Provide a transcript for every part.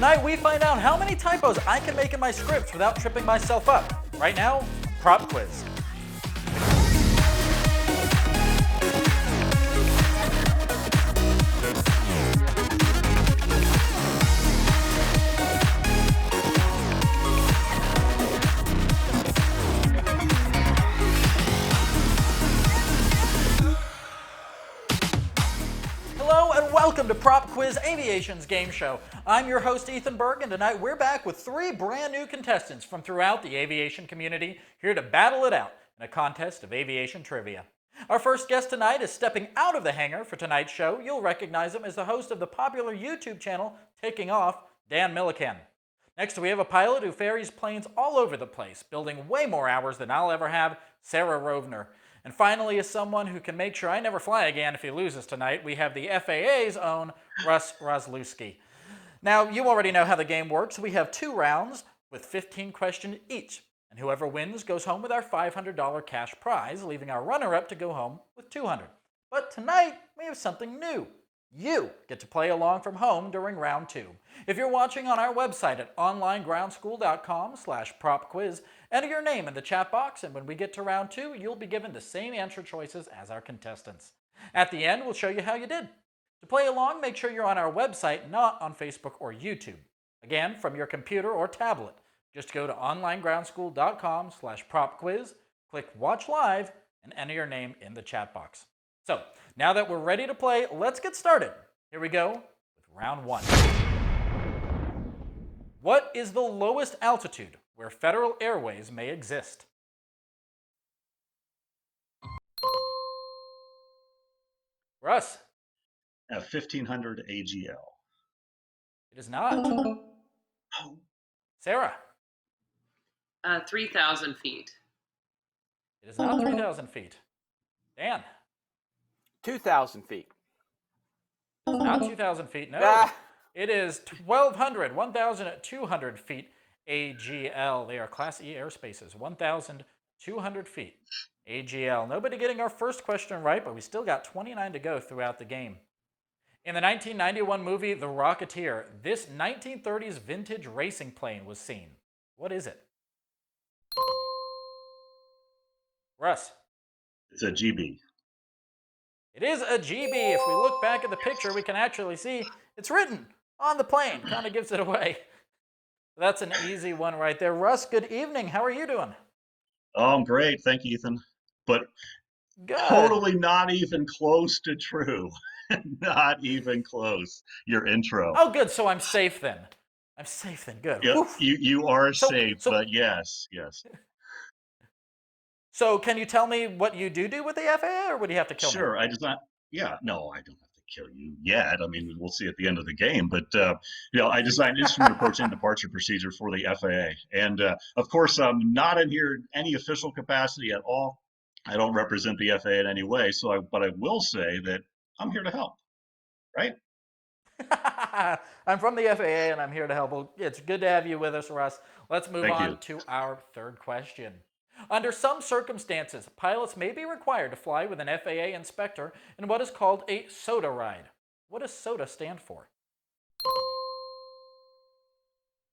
Tonight we find out how many typos I can make in my scripts without tripping myself up. Right now, Prop Quiz. Welcome to Prop Quiz Aviation's game show. I'm your host Ethan Berg, and tonight we're back with 3 brand new contestants from throughout the aviation community here to battle it out in a contest of aviation trivia. Our first guest tonight is stepping out of the hangar for tonight's show. You'll recognize him as the host of the popular YouTube channel Taking Off, Dan Millican. Next we have a pilot who ferries planes all over the place, building way more hours than I'll ever have, Sarah Rovner. And finally, as someone who can make sure I never fly again if he loses tonight, we have the FAA's own Russ Roslewski. Now, you already know how the game works. We have 2 rounds with 15 questions each. And whoever wins goes home with our $500 cash prize, leaving our runner-up to go home with $200. But tonight, we have something new. You get to play along from home during round 2. If you're watching on our website at onlinegroundschool.com/propquiz, enter your name in the chat box, and when we get to round 2, you'll be given the same answer choices as our contestants. At the end, we'll show you how you did. To play along, make sure you're on our website, not on Facebook or YouTube. Again, from your computer or tablet, just go to onlinegroundschool.com/propquiz, click Watch Live, and enter your name in the chat box. So, now that we're ready to play, let's get started. Here we go with round 1. What is the lowest altitude where Federal Airways may exist? Russ? 1,500 AGL. It is not. Sarah? 3,000 feet. It is not 3,000 feet. Dan? 2,000 feet. Not 2,000 feet, no. It is 1,200 feet AGL. They are Class E airspaces, 1,200 feet AGL. Nobody getting our first question right, but we still got 29 to go throughout the game. In the 1991 movie The Rocketeer, this 1930s vintage racing plane was seen. What is it? Russ? It's a GB. It is a GB. If we look back at the picture, we can actually see it's written on the plane. Kind of gives it away. That's an easy one right there. Russ, good evening. How are you doing? Oh, I'm great. Thank you, Ethan. But good. Totally not even close to true. Not even close. Your intro. Oh, good. So I'm safe then. I'm safe then. Good. Yep, you are safe, but yes. So can you tell me what you do with the FAA, or would you have to kill me? Sure. I don't have to kill you yet. I mean, we'll see at the end of the game. But I designed instrument approach and departure procedure for the FAA, and of course, I'm not in here in any official capacity at all. I don't represent the FAA in any way. But I will say that I'm here to help. Right? I'm from the FAA, and I'm here to help. Well, it's good to have you with us, Russ. Let's move on to our third question. Under some circumstances, pilots may be required to fly with an FAA inspector in what is called a SOTA ride. What does SOTA stand for?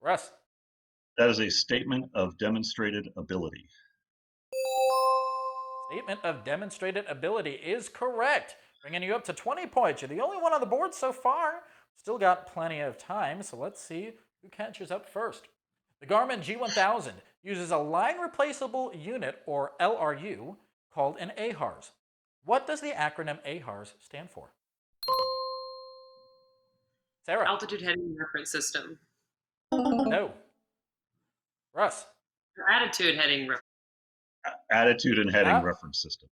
Russ? That is a statement of demonstrated ability. Statement of demonstrated ability is correct, bringing you up to 20 points. You're the only one on the board so far. Still got plenty of time, so let's see who catches up first. The Garmin G1000 uses a line replaceable unit, or LRU, called an AHRS. What does the acronym AHRS stand for? Sarah? Altitude Heading Reference System. No. Russ? Attitude Heading Reference. Attitude and Heading Reference System.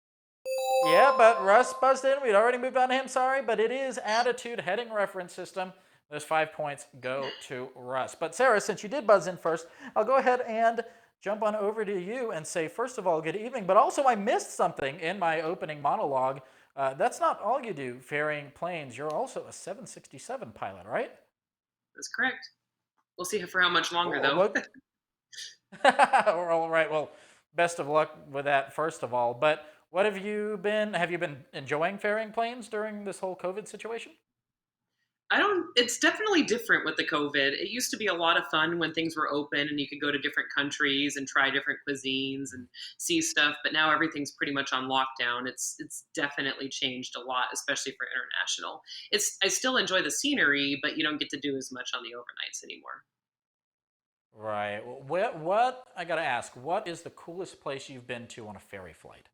Yeah, but Russ buzzed in. We'd already moved on to him, sorry, but it is Attitude Heading Reference System. Those 5 points go to Russ. But Sarah, since you did buzz in first, I'll go ahead and jump on over to you and say, first of all, good evening. But also, I missed something in my opening monologue. That's not all you do, ferrying planes. You're also a 767 pilot, right? That's correct. We'll see for how much longer, though. All right. Well, best of luck with that, first of all. But what have you been enjoying ferrying planes during this whole COVID situation? It's definitely different with the COVID. It used to be a lot of fun when things were open and you could go to different countries and try different cuisines and see stuff, but now everything's pretty much on lockdown. It's definitely changed a lot, especially for international. I still enjoy the scenery, but you don't get to do as much on the overnights anymore. Right. What I gotta ask? What is the coolest place you've been to on a ferry flight?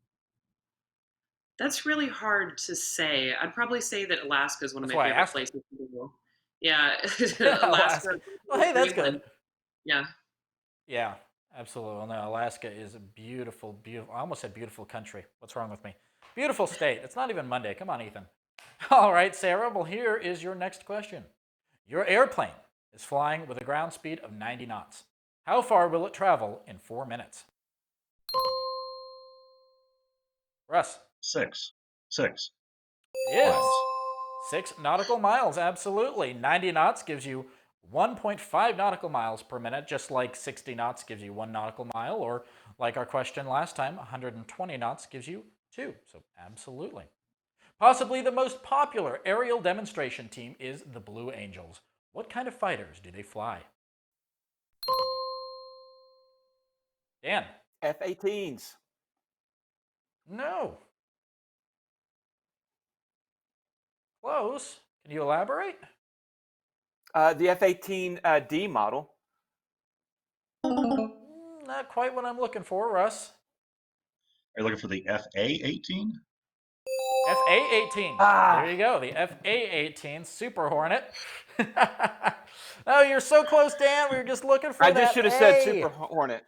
That's really hard to say. I'd probably say that Alaska is one of That's my why I favorite asked it. places to go. Yeah, Alaska, Alaska. Well, hey, that's Greenland. good. Yeah. Yeah, absolutely. Well, no, Alaska is a beautiful, beautiful. I almost said beautiful country. What's wrong with me? Beautiful state. It's not even Monday. Come on, Ethan. All right, Sarah. Well, here is your next question. Your airplane is flying with a ground speed of 90 knots. How far will it travel in 4 minutes? Russ. 6. 6 Is miles. 6 nautical miles. Absolutely. 90 knots gives you 1.5 nautical miles per minute, just like 60 knots gives you 1 nautical mile, or like our question last time, 120 knots gives you 2. So, absolutely. Possibly the most popular aerial demonstration team is the Blue Angels. What kind of fighters do they fly? Dan. F-18s. No. Close. Can you elaborate? The F-18D model. Not quite what I'm looking for, Russ. Are you looking for the FA-18? FA-18. Ah. There you go. The FA-18 Super Hornet. Oh, you're so close, Dan. We were just looking for I that just should have A. said Super Hornet.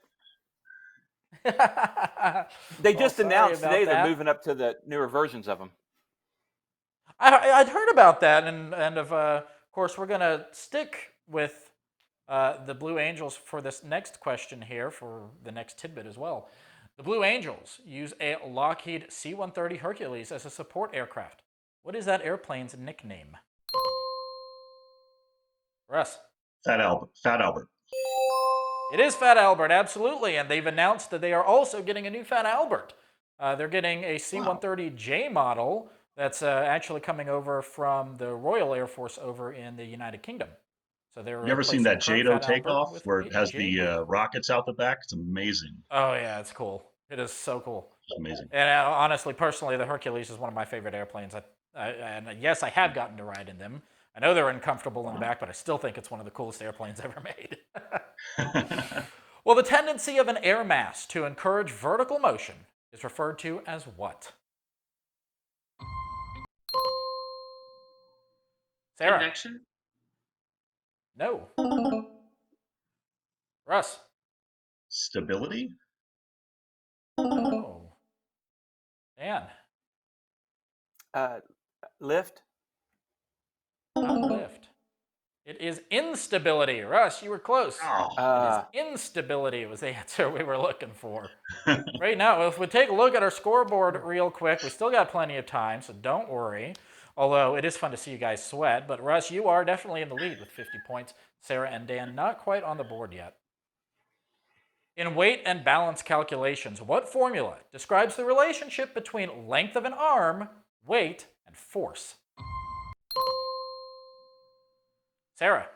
They Well, just sorry announced about today they're that. moving up to the newer versions of them. I'd heard about that, and of course, we're going to stick with the Blue Angels for this next question here, for the next tidbit as well. The Blue Angels use a Lockheed C-130 Hercules as a support aircraft. What is that airplane's nickname? Russ. Fat Albert. Fat Albert. It is Fat Albert, absolutely, and they've announced that they are also getting a new Fat Albert. They're getting a C-130J model that's actually coming over from the Royal Air Force over in the United Kingdom. So they're You ever seen replacing that the current JATO Fat Albert takeoff with where a it has J the model. rockets out the back? It's amazing. Oh yeah, it's cool. It is so cool. It's amazing. And honestly, personally, the Hercules is one of my favorite airplanes. And yes, I have gotten to ride in them. I know they're uncomfortable in the back, but I still think it's one of the coolest airplanes ever made. Well, the tendency of an air mass to encourage vertical motion is referred to as what? Sarah. Convection? No. Russ. Stability? No. Dan. Lift. Not lift. It is instability. Russ, you were close. Oh. It is instability was the answer we were looking for. Right now, if we take a look at our scoreboard real quick, we still got plenty of time, so don't worry. Although it is fun to see you guys sweat. But Russ, you are definitely in the lead with 50 points. Sarah and Dan not quite on the board yet. In weight and balance calculations, what formula describes the relationship between length of an arm, weight, and force? Sarah.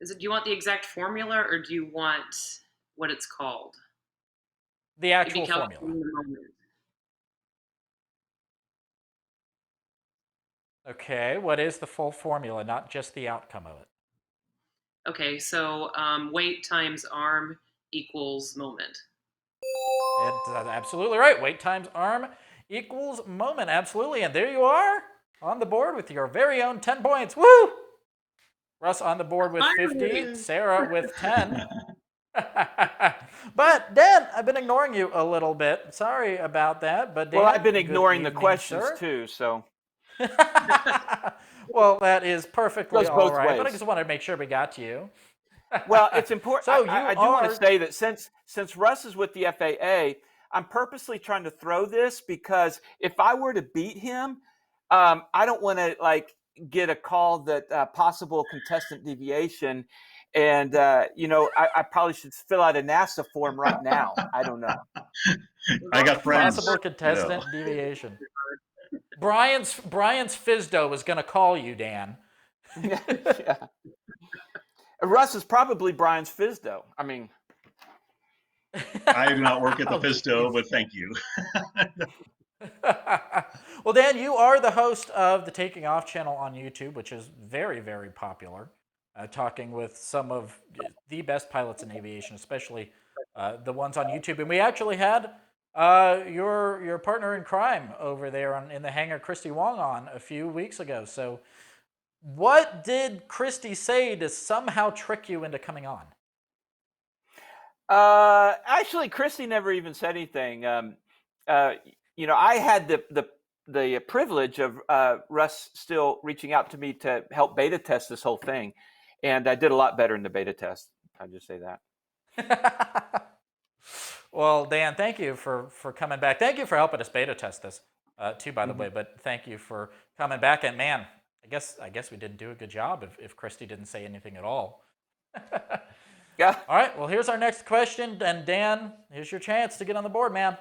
Do you want the exact formula or do you want what it's called? The actual formula. Okay, what is the full formula, not just the outcome of it? Okay, so weight times arm equals moment. That's absolutely right. Weight times arm equals moment. Absolutely. And there you are on the board with your very own 10 points. Woo! Russ on the board with 50. Sarah with 10. But Dan, I've been ignoring you a little bit. Sorry about that. But Dan, Well, I've been good ignoring the evening, questions sir. too, so. Well, that is perfectly Goes all both right. But I ways. just wanted to make sure we got to you. Well, it's important. So I do want to say that since Russ is with the FAA, I'm purposely trying to throw this because if I were to beat him, I don't want to get a call that possible contestant deviation, and I probably should fill out a NASA form right now. I don't know. I got friends. Possible contestant deviation. Brian's Fizdo was going to call you, Dan. Yeah. Russ is probably Brian's Fizdo. I mean, I do not work at the Oh, Fisto, geez. but thank you. Well, Dan, you are the host of the Taking Off channel on YouTube, which is very, very popular. Talking with some of the best pilots in aviation, especially the ones on YouTube. And we actually had your partner in crime over there in the hangar, Christy Wong, on a few weeks ago. So, what did Christy say to somehow trick you into coming on? actually, Christy never even said anything. I had the privilege of Russ still reaching out to me to help beta test this whole thing, and I did a lot better in the beta test. I'll just say that. Well, Dan, thank you for coming back. Thank you for helping us beta test this too, by the way. But thank you for coming back. And man, I guess we didn't do a good job if Christy didn't say anything at all. Yeah. All right. Well, here's our next question. And Dan, here's your chance to get on the board, man.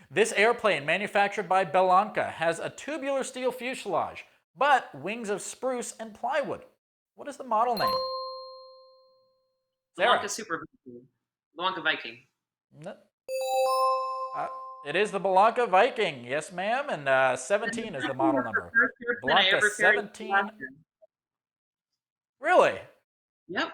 This airplane, manufactured by Bellanca, has a tubular steel fuselage, but wings of spruce and plywood. What is the model name? Sarah. Bellanca Super Viking. Bellanca Viking. No. It is the Bellanca Viking. Yes, ma'am. And 17 is the model number. Bellanca 17. Really? Yep.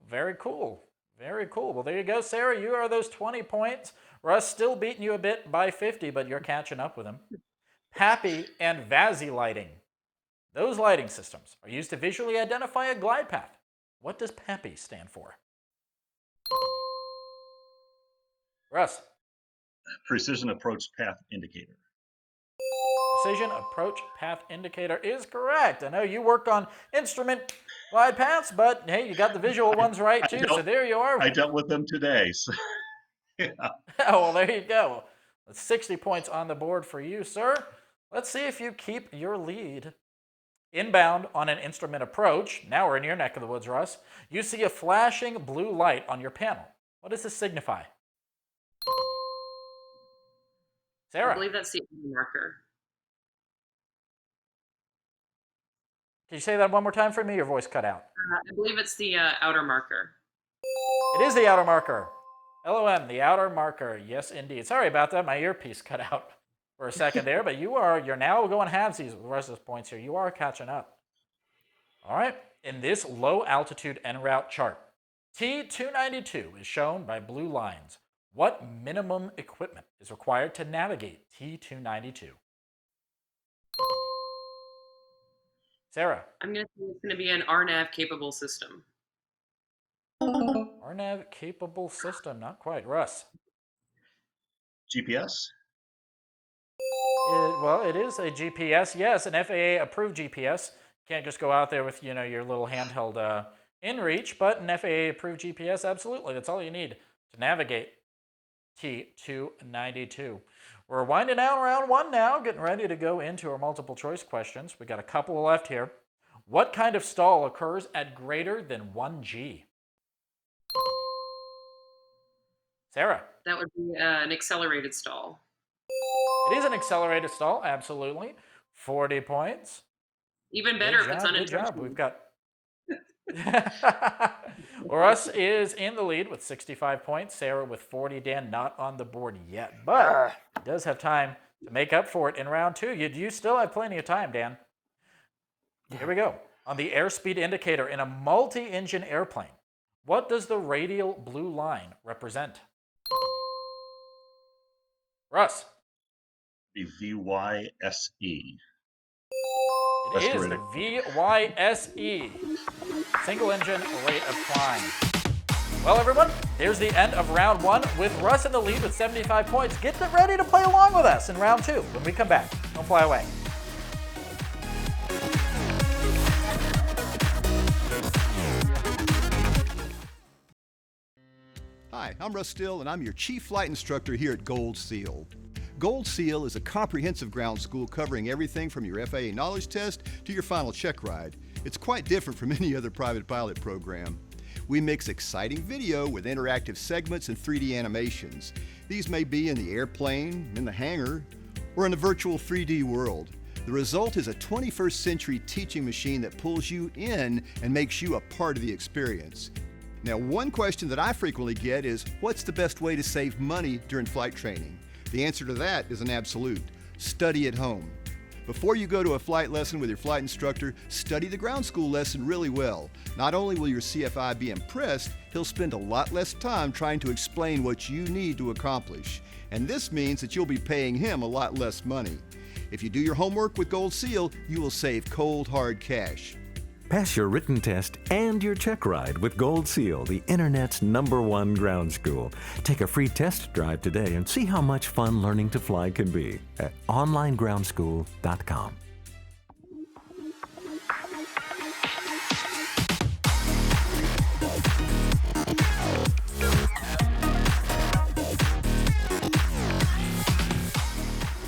Very cool. Very cool. Well, there you go, Sarah. You are those 20 points. Russ still beating you a bit by 50, but you're catching up with him. PAPI and VASI lighting. Those lighting systems are used to visually identify a glide path. What does PAPI stand for? Russ. Precision Approach Path Indicator. Precision Approach Path Indicator is correct. I know you worked on instrument glide paths, but hey, you got the visual ones right too. So there you are. I dealt with them today. So, yeah. Oh, well, there you go. That's 60 points on the board for you, sir. Let's see if you keep your lead. Inbound on an instrument approach. Now we're in your neck of the woods, Russ. You see a flashing blue light on your panel. What does this signify? Sarah. I believe that's the marker. Can you say that one more time for me? Your voice cut out. I believe it's the outer marker. It is the outer marker. LOM, the outer marker. Yes, indeed. Sorry about that. My earpiece cut out for a second there, but you're now going halvesies with the rest of those points here. You are catching up. All right. In this low altitude en route chart, T292 is shown by blue lines. What minimum equipment is required to navigate T292? Sarah. I'm going to say it's going to be an RNAV capable system. RNAV capable system. Not quite. Russ. GPS? It is a GPS. Yes, an FAA approved GPS. You can't just go out there with your little handheld inReach, but an FAA approved GPS, absolutely. That's all you need to navigate T292. We're winding down round one now, getting ready to go into our multiple choice questions. We got a couple left here. What kind of stall occurs at greater than 1G? Sarah. That would be an accelerated stall. It is an accelerated stall, absolutely. 40 points. Even better if it's Good unintentional. job. We've got Russ is in the lead with 65 points. Sarah with 40. Dan not on the board yet, but he does have time to make up for it in round two. You still have plenty of time, Dan. Here we go. On the airspeed indicator in a multi-engine airplane, what does the radial blue line represent? Russ. The VYSE. It is the VYSE, single engine rate of climb. Well, everyone, there's the end of round one with Russ in the lead with 75 points. Get ready to play along with us in round two when we come back. Don't fly away. Hi, I'm Russ Still, and I'm your Chief Flight Instructor here at Gold Seal. Gold Seal is a comprehensive ground school covering everything from your FAA knowledge test to your final check ride. It's quite different from any other private pilot program. We mix exciting video with interactive segments and 3D animations. These may be in the airplane, in the hangar, or in a virtual 3D world. The result is a 21st century teaching machine that pulls you in and makes you a part of the experience. Now, one question that I frequently get is, what's the best way to save money during flight training? The answer to that is an absolute: study at home. Before you go to a flight lesson with your flight instructor, study the ground school lesson really well. Not only will your CFI be impressed, he'll spend a lot less time trying to explain what you need to accomplish. And this means that you'll be paying him a lot less money. If you do your homework with Gold Seal, you will save cold, hard cash. Pass your written test and your check ride with Gold Seal, the Internet's #1 ground school. Take a free test drive today and see how much fun learning to fly can be at onlinegroundschool.com.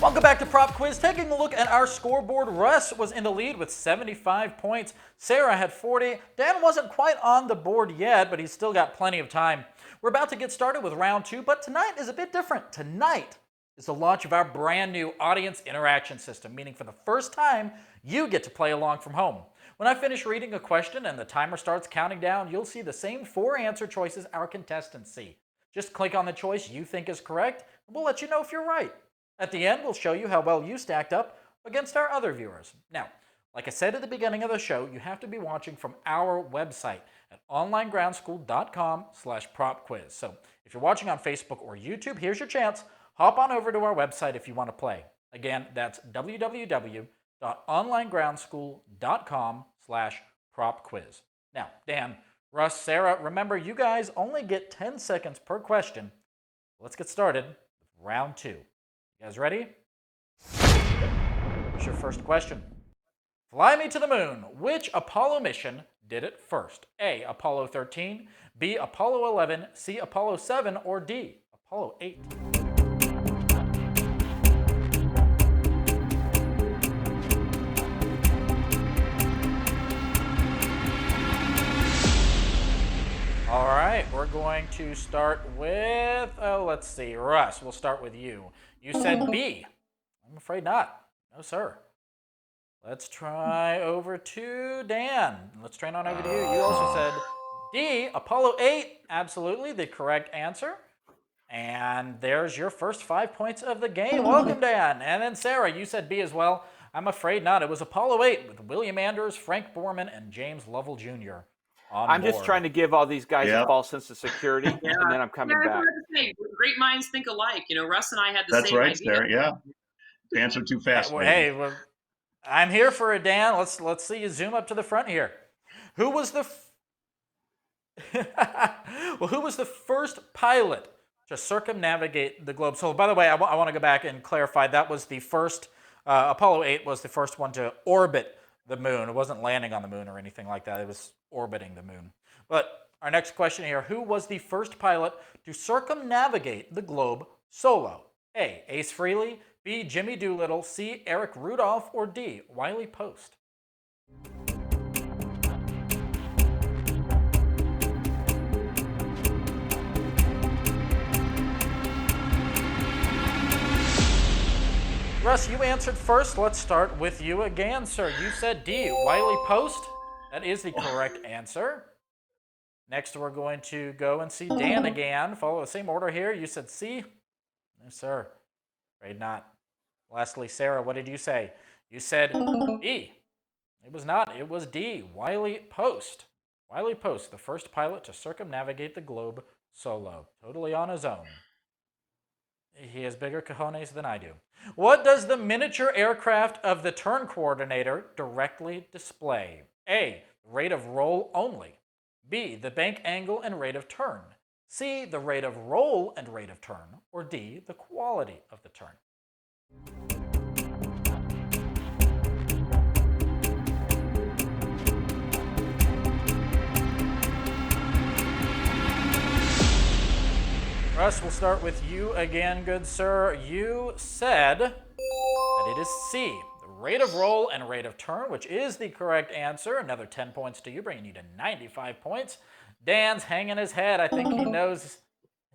Welcome back to Prop Quiz. Taking a look at our scoreboard, Russ was in the lead with 75 points. Sarah had 40. Dan wasn't quite on the board yet, but he's still got plenty of time. We're about to get started with round 2, but tonight is a bit different. Tonight is the launch of our brand new audience interaction system, meaning for the first time, you get to play along from home. When I finish reading a question and the timer starts counting down, you'll see the same 4 answer choices our contestants see. Just click on the choice you think is correct, and we'll let you know if you're right. At the end, we'll show you how well you stacked up against our other viewers. Now, like I said at the beginning of the show, you have to be watching from our website at onlinegroundschool.com/propquiz. So if you're watching on Facebook or YouTube, here's your chance. Hop on over to our website if you want to play. Again, that's www.onlinegroundschool.com/propquiz. Now, Dan, Russ, Sarah, remember you guys only get 10 seconds per question. Let's get started with round 2. You guys ready? Here's your first question. Fly me to the moon. Which Apollo mission did it first? A, Apollo 13, B, Apollo 11, C, Apollo 7, or D, Apollo 8? All right, we're going to start with, let's see, Russ, we'll start with you. You said B. I'm afraid not. No, sir. Let's try over to Dan. Let's train on over to you. You also said D, Apollo 8. Absolutely the correct answer. And there's your first 5 points of the game. Welcome, Dan. And then Sarah, you said B as well. I'm afraid not. It was Apollo 8 with William Anders, Frank Borman, and James Lovell Jr. I'm just trying to give all these guys a false sense of security, and then I'm coming back. Great minds think alike. You know, Russ and I had the That's same right, idea. Sarah. Yeah. Answer too fast. Hey, well, I'm here for it, Dan. Let's see you zoom up to the front here. Who was the who was the first pilot to circumnavigate the globe? So, by the way, I want to go back and clarify. That was the first Apollo 8 was the first one to orbit the moon. It wasn't landing on the moon or anything like that. It was orbiting the moon. But our next question here, who was the first pilot to circumnavigate the globe solo? A, Ace Frehley, B, Jimmy Doolittle, C, Eric Rudolph, or D, Wiley Post? Russ, you answered first. Let's start with you again, sir. You said D, Wiley Post. That is the correct answer. Next, we're going to go and see Dan again. Follow the same order here. You said C. No, sir. Afraid not. Lastly, Sarah, what did you say? You said B. It was not. It was D, Wiley Post. Wiley Post, the first pilot to circumnavigate the globe solo, totally on his own. He has bigger cojones than I do. What does the miniature aircraft of the turn coordinator directly display? A, rate of roll only. B, the bank angle and rate of turn. C, the rate of roll and rate of turn. Or D, the quality of the turn. Russ, we'll start with you again, good sir. You said that it is C, the rate of roll and rate of turn, which is the correct answer. Another 10 points to you, bringing you to 95 points. Dan's hanging his head. I think he knows.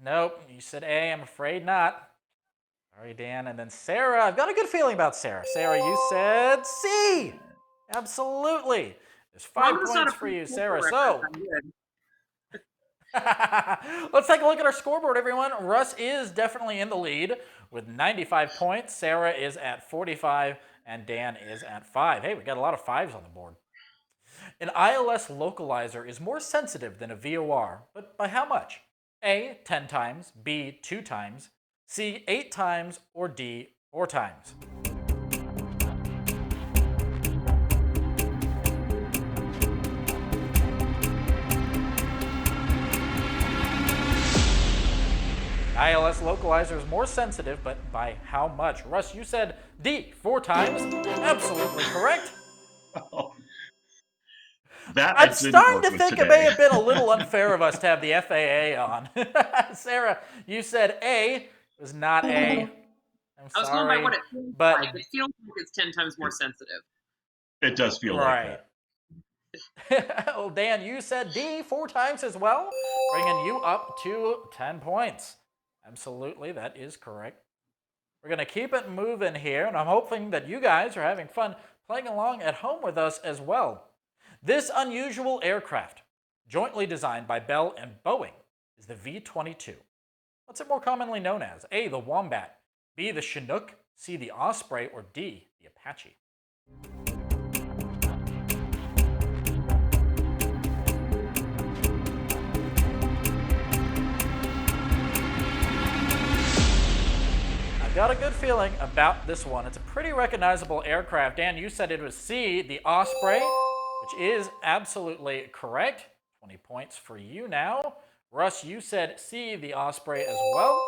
Nope, you said A. I'm afraid not. Sorry, Dan. And then Sarah. I've got a good feeling about Sarah. Sarah, you said C. Absolutely. There's 5 points for you, Sarah. So let's take a look at our scoreboard, everyone. Russ is definitely in the lead with 95 points. Sarah is at 45, and Dan is at 5. Hey, we got a lot of 5s on the board. An ILS localizer is more sensitive than a VOR, but by how much? A, 10 times, B, 2 times, C, 8 times, or D, 4 times. ILS localizer is more sensitive, but by how much? Russ, you said D, 4 times. Absolutely correct. That I'm starting to think it may have been a little unfair of us to have the FAA on. Sarah, you said A. It was not A. I'm I was going by what it feels like. It feels like it's 10 times more sensitive. It does feel like that. Well, Dan, you said D 4 times as well, bringing you up to 10 points. Absolutely, that is correct. We're going to keep it moving here, and I'm hoping that you guys are having fun playing along at home with us as well. This unusual aircraft, jointly designed by Bell and Boeing, is the V-22. What's it more commonly known as? A, the Wombat, B, the Chinook, C, the Osprey, or D, the Apache? I've got a good feeling about this one. It's a pretty recognizable aircraft. Dan, you said it was C, the Osprey, which is absolutely correct. 20 points for you now. Russ, you said C, the Osprey as well.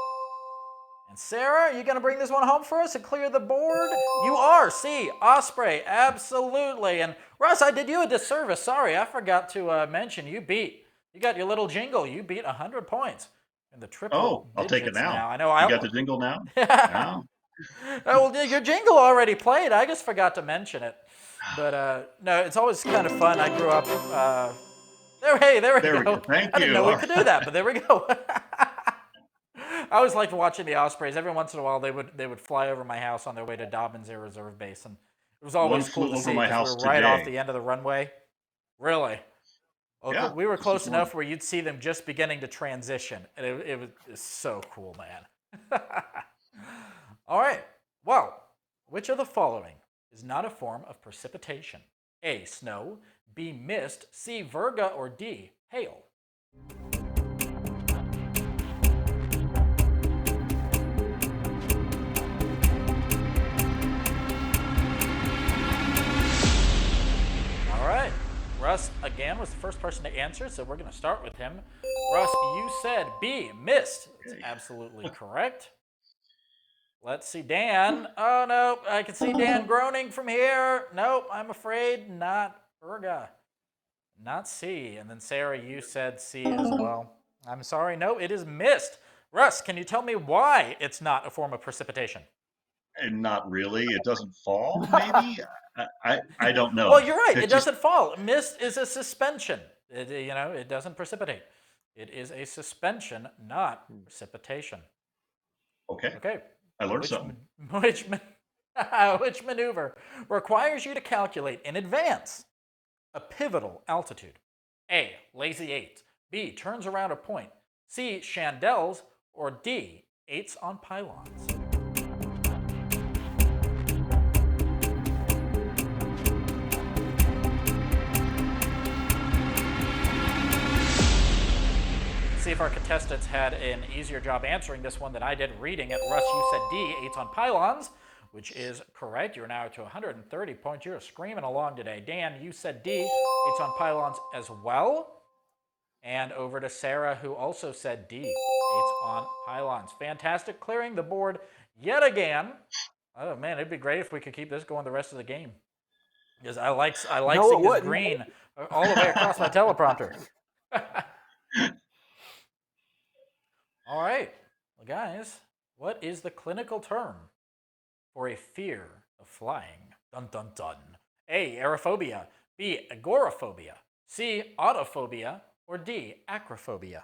And Sarah, are you going to bring this one home for us and clear the board? You are. C, Osprey, absolutely. And Russ, I did you a disservice. Sorry, I forgot to mention you got your little jingle. You beat 100 points. And the triple I'll take it now. I know. You got the jingle now? No. Oh, well, your jingle already played. I just forgot to mention it. But no, it's always kind of fun. I grew up. There we go. Thank you. I didn't know we could do that, but there we go. I always liked watching the Ospreys. Every once in a while, they would fly over my house on their way to Dobbins Air Reserve Base, and it was always cool to see because we were right off the end of the runway. Really? Well, yeah, we were close enough where you'd see them just beginning to transition, and it was so cool, man. All right. Well, which of the following is not a form of precipitation? A, snow, B, mist, C, virga, or D, hail? All right. Russ, again, was the first person to answer, so we're going to start with him. Russ, you said B, mist. It's absolutely correct. Let's see, Dan. Oh, no, I can see Dan groaning from here. Nope, I'm afraid not virga. Not C. And then Sarah, you said C as well. I'm sorry, no, it is mist. Russ, can you tell me why it's not a form of precipitation? And not really. It doesn't fall, maybe? I don't know. Well, you're right. It doesn't fall. Mist is a suspension. It doesn't precipitate. It is a suspension, not precipitation. Okay. I learned something. Which maneuver requires you to calculate in advance a pivotal altitude? A, lazy eight. B, turns around a point. C, chandelles. Or D, eights on pylons. See if our contestants had an easier job answering this one than I did reading it. Russ, you said D, eights on pylons, which is correct. You're now to 130 points. You're screaming along today. Dan, you said D, eights on pylons as well. And over to Sarah, who also said D, eights on pylons. Fantastic, clearing the board yet again. Oh man, it'd be great if we could keep this going the rest of the game. Because I like seeing this green all the way across my teleprompter. All right, well guys, what is the clinical term for a fear of flying? Dun dun dun. A, aerophobia. B, agoraphobia. C, autophobia. Or D, acrophobia.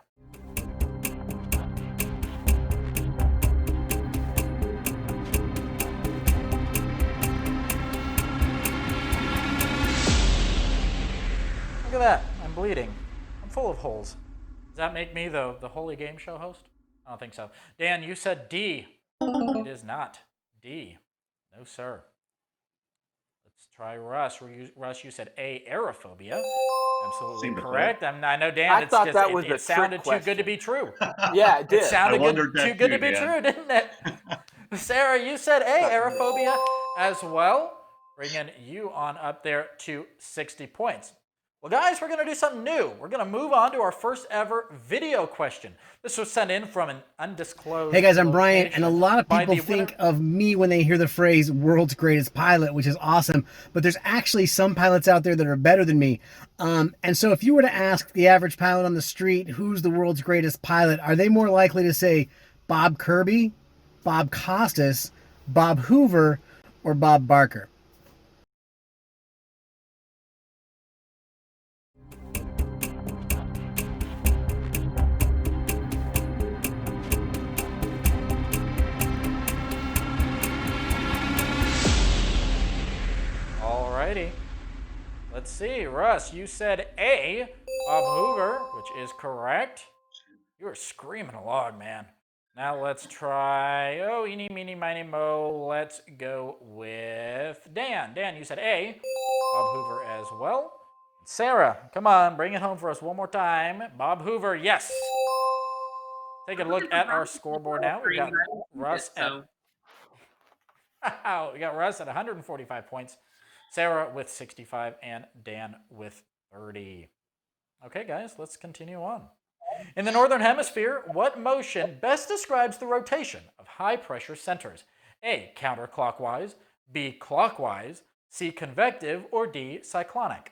Look at that. I'm bleeding. I'm full of holes. Does that make me the holy game show host? I don't think so. Dan, you said D. It is not D. No, sir. Let's try Russ. Russ, you said A, aerophobia. Absolutely Seemed to correct. I know, Dan. I It's thought just that was a it sounded trick too good to question. be true. Yeah, it It did. sounded I wondered too that good to too, be Dan. true, didn't it? Sarah, you said A, aerophobia as well. Bringing you on up there to 60 points. Well, guys, we're going to do something new. We're going to move on to our first ever video question. This was sent in from an undisclosed Hey guys, I'm Brian, location and a lot of by people the think winner- of me when they hear the phrase world's greatest pilot, which is awesome, but there's actually some pilots out there that are better than me. And so if you were to ask the average pilot on the street, who's the world's greatest pilot, are they more likely to say Bob Kirby, Bob Costas, Bob Hoover, or Bob Barker? Alrighty. Let's see. Russ, you said A, Bob Hoover, which is correct. You were screaming along, man. Now let's try, eeny, meeny, miny, mo. Let's go with Dan. Dan, you said A, Bob Hoover as well. Sarah, come on, bring it home for us one more time. Bob Hoover, yes. Taking a look at our scoreboard now. We got Russ at we got Russ at 145 points, Sarah with 65, and Dan with 30. Okay, guys, let's continue on. In the Northern Hemisphere, what motion best describes the rotation of high-pressure centers? A, counterclockwise, B, clockwise, C, convective, or D, cyclonic?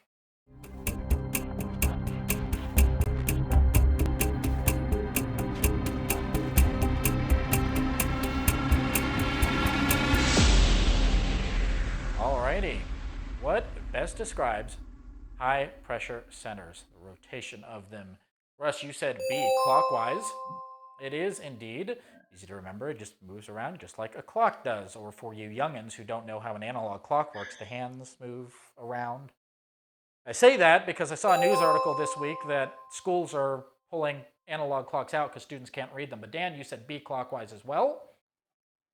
Alrighty. What best describes high pressure centers, the rotation of them? Russ, you said B, clockwise. It is indeed. Easy to remember, it just moves around just like a clock does. Or for you youngins who don't know how an analog clock works, the hands move around. I say that because I saw a news article this week that schools are pulling analog clocks out because students can't read them. But Dan, you said B, clockwise as well.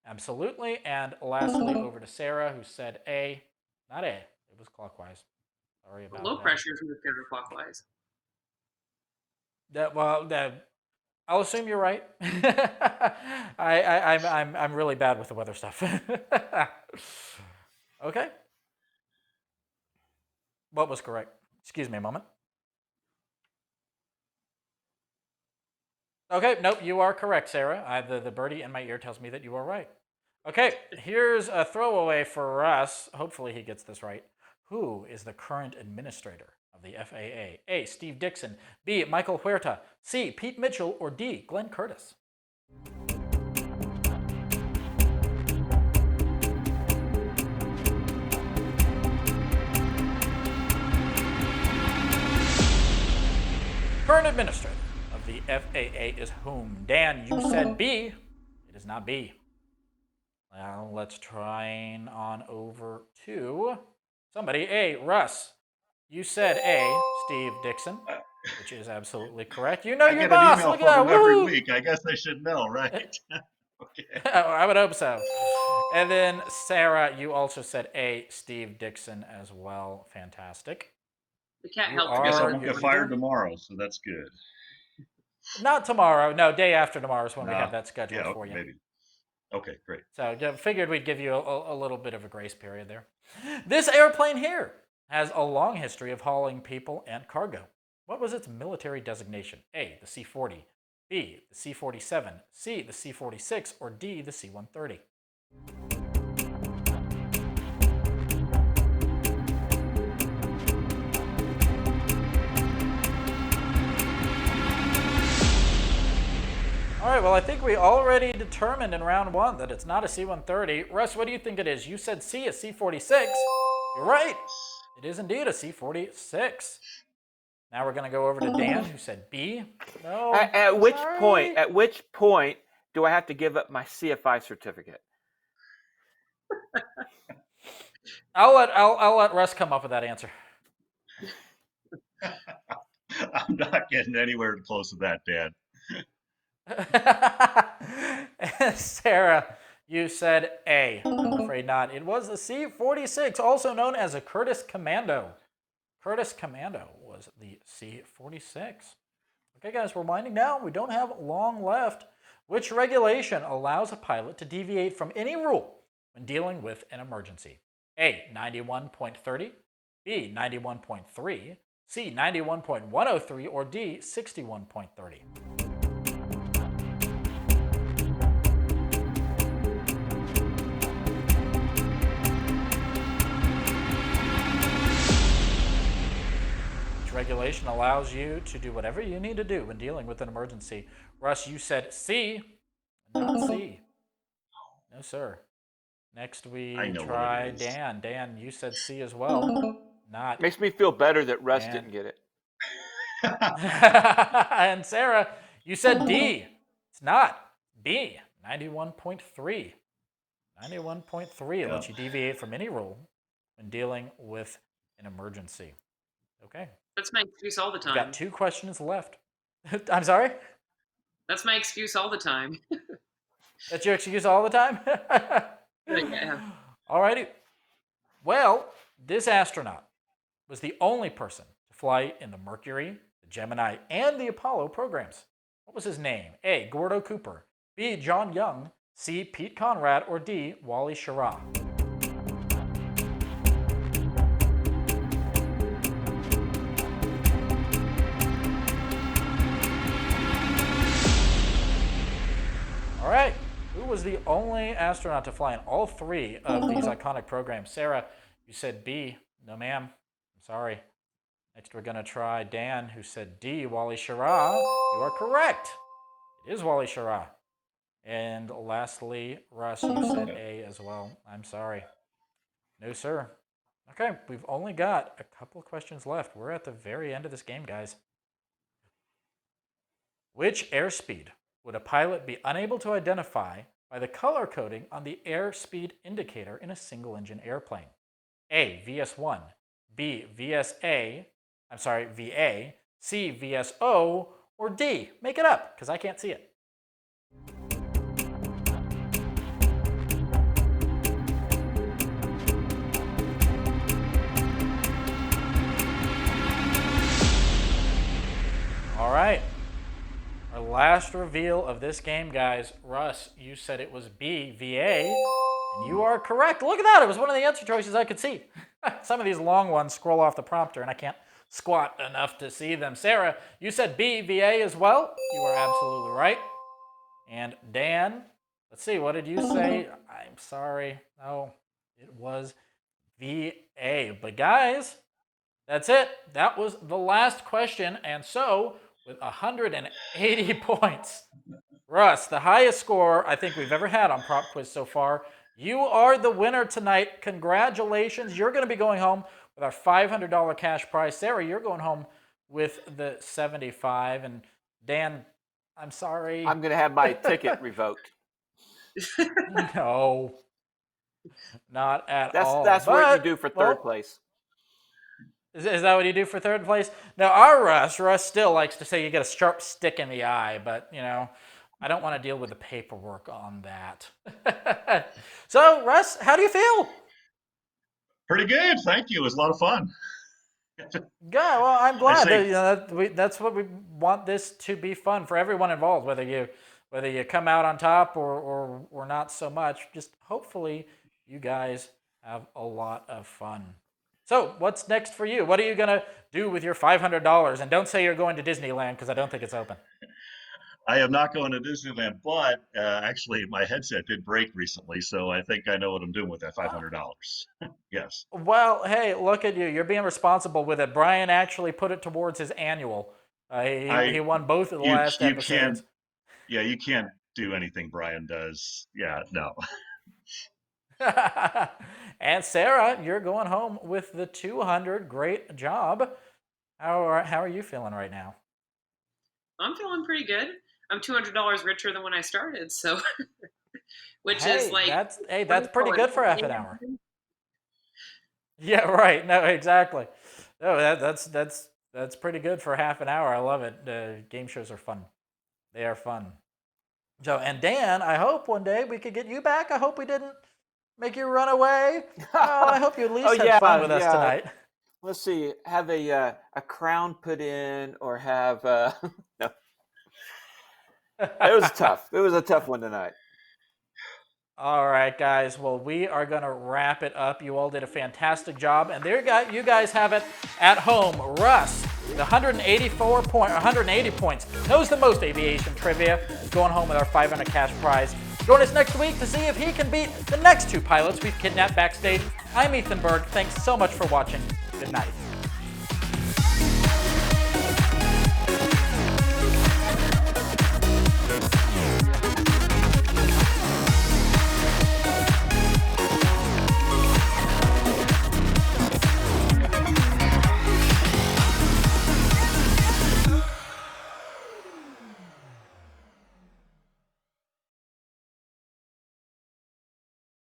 Absolutely. And lastly, over to Sarah, who said A. Not A. It was clockwise. Sorry about Low that. pressure is counterclockwise. I'll assume you're right. I'm really bad with the weather stuff. Okay. What was correct? Excuse me a moment. Okay, nope, you are correct, Sarah. The birdie in my ear tells me that you are right. Okay, here's a throwaway for Russ. Hopefully he gets this right. Who is the current administrator of the FAA? A, Steve Dixon. B, Michael Huerta. C, Pete Mitchell. Or D, Glenn Curtis? Current administrator of the FAA is whom? Dan, you said B. It is not B. Now let's try on over to somebody. A, Russ. You said A, Steve Dixon, which is absolutely correct. You know I your get boss. an email Look at from that. him every Woo! week. I guess I should know, right? Okay. I would hope so. And then Sarah, you also said A, Steve Dixon as well. Fantastic. The cat You helped I guess I are won't get good. fired tomorrow, so that's good. Not tomorrow. No, day after tomorrow is when we Ah, have that scheduled yeah, for you. maybe. Okay, great. So figured we'd give you a little bit of a grace period there. This airplane here has a long history of hauling people and cargo. What was its military designation? A, the C-40, B, the C-47, C, the C-46, or D, the C-130? All right, well, I think we already determined in round one that it's not a C-130. Russ, what do you think it is? You said C, a C-46. You're right. It is indeed a C-46. Now we're going to go over to Dan, who said B. No. At which sorry. point? At which point do I have to give up my CFI certificate? I'll let Russ come up with that answer. I'm not getting anywhere close to that, Dad. Sarah, you said A. I'm afraid not. It was the C-46, also known as a Curtiss Commando. Curtiss Commando was the C-46. Okay, guys, we're winding down. We don't have long left. Which regulation allows a pilot to deviate from any rule when dealing with an emergency? A, 91.30, B, 91.3, C, 91.103, or D, 61.30? Regulation allows you to do whatever you need to do when dealing with an emergency. Russ, you said C, not C. No, sir. Next, we try Dan. Dan, you said C as well. Not. Makes me feel better that Russ Dan. didn't get it. And Sarah, you said D. It's not. B, 91.3. 91.3 lets you deviate from any rule when dealing with an emergency. Okay. That's my excuse all the time. We've got 2 questions left. I'm sorry? That's my excuse all the time. That's your excuse all the time? Yeah. Alrighty. Well, this astronaut was the only person to fly in the Mercury, the Gemini, and the Apollo programs. What was his name? A, Gordo Cooper, B, John Young, C, Pete Conrad, or D, Wally Schirra? All right. Who was the only astronaut to fly in all 3 of these iconic programs? Sarah, you said B. No, ma'am. I'm sorry. Next, we're going to try Dan, who said D, Wally Schirra. You are correct. It is Wally Schirra. And lastly, Russ, you said A as well. I'm sorry. No, sir. Okay, we've only got a couple of questions left. We're at the very end of this game, guys. Which airspeed would a pilot be unable to identify by the color coding on the airspeed indicator in a single-engine airplane? A, VS1, B, VA, C, VSO, or D, make it up, because I can't see it. All right. Our last reveal of this game, guys. Russ, you said it was B, VA, and you are correct. Look at that. It was one of the answer choices I could see. Some of these long ones scroll off the prompter, and I can't squat enough to see them. Sarah, you said B, VA as well. You are absolutely right. And Dan, let's see, what did you say? I'm sorry. No, it was VA. But guys, that's it. That was the last question. And so, with 180 points, Russ, the highest score I think we've ever had on PropQuiz so far. You are the winner tonight. Congratulations. You're going to be going home with our $500 cash prize. Sarah, you're going home with the 75. And Dan, I'm sorry. I'm going to have my ticket revoked. No, not at all. That's what you do for third place. Is that what you do for third place? Now, our Russ still likes to say you get a sharp stick in the eye, but, you know, I don't want to deal with the paperwork on that. So, Russ, how do you feel? Pretty good. Thank you. It was a lot of fun. Yeah, well, I'm glad. That's what we want this to be fun for everyone involved, whether you come out on top or not so much. Just hopefully you guys have a lot of fun. So, what's next for you? What are you going to do with your $500? And don't say you're going to Disneyland, because I don't think it's open. I am not going to Disneyland, but actually my headset did break recently, so I think I know what I'm doing with that $500. Yes. Well, hey, look at you. You're being responsible with it. Brian actually put it towards his annual. He won both of the last episodes. You can't do anything Brian does. Yeah, no. And Sarah, you're going home with the 200. Great job. How are you feeling right now? I'm feeling pretty good. I'm $200 richer than when I started, so which is like that's pretty good for half an hour. Yeah, right. No, exactly. No, that's That's pretty good for half an hour. I love it. Game shows are fun. They are fun. So, and Dan, I hope one day we could get you back. I hope we didn't make you run away. Oh, I hope you at least had fun with us tonight. Let's see, have a crown put in, or have no. It was tough. It was a tough one tonight. All right, guys. Well, we are going to wrap it up. You all did a fantastic job. And there you guys have it at home. Russ, the 180 points, knows the most aviation trivia, is going home with our $500 cash prize. Join us next week to see if he can beat the next two pilots we've kidnapped backstage. I'm Ethan Berg. Thanks so much for watching. Good night.